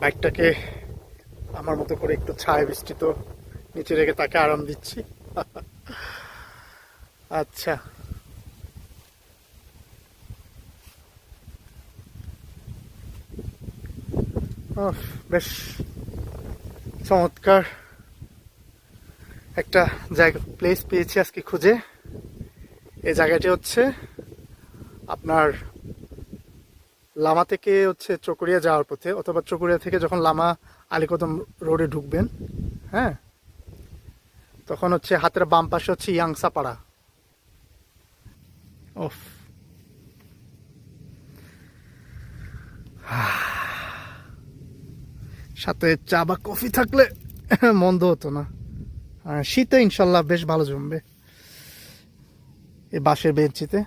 বাইকটাকে আমার মতো করে একটু ছায়া বিস্তৃত নিচে রেখে তাকে আরাম দিচ্ছি। আচ্ছা, বেশ চমৎকার একটা জায়গা প্লেস পেয়েছি আজকে খুঁজে। এই জায়গাটি হচ্ছে আপনার লামা থেকে হচ্ছে চকরিয়া যাওয়ার পথে, অথবা চকরিয়া থেকে যখন লামা আলীকদম রোডে ঢুকবেন, হ্যাঁ, তখন হচ্ছে হাতের বাম পাশে হচ্ছে ইয়াংসাপাড়া। ওফ, সাথে চা বা কফি থাকলে মন্দ হতো না। শীতে ইনশাল্লাহ বেশ ভালো জমবে এই বাঁশের বেঞ্চিতে।